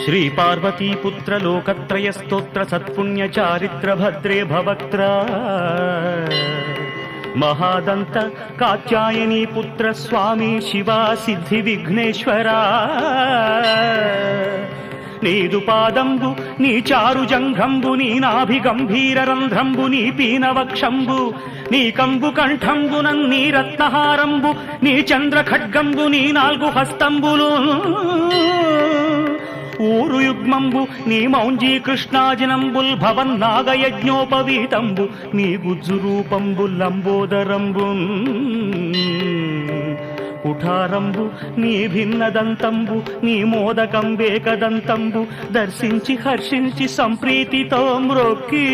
శ్రీపార్వతీపుత్ర లోకత్రయ స్తోత్ర సత్పుణ్య చారిత్ర భద్రే భవక్త్ర మహాదంత కాత్యాయనీ పుత్ర స్వామి శివా సిద్ధి విఘ్నేశ్వరా నీదు పాదంబు నీ చారు జంఘంబు నీ నాభి గంభీర రంధ్రంబు నీ పీనవక్షంబు నీ కంబు కంఠంబు నీ రత్నహారంబు నీ చంద్ర ఖడ్గంబు నీ నాలుగు హస్తంబులు ఊరు యుగ్మంబు నీ మౌంజీ కృష్ణాజినంబుల్ భవన్ నాగయజ్ఞోపవీతంబు నీ గుజ్జు రూపంబు లంబోదరంబు కుఠారంబు నీ భిన్నదంతంబు నీ మోదకంబేకదంతంబు దర్శించి హర్షించి సంప్రీతితో మ్రొక్కి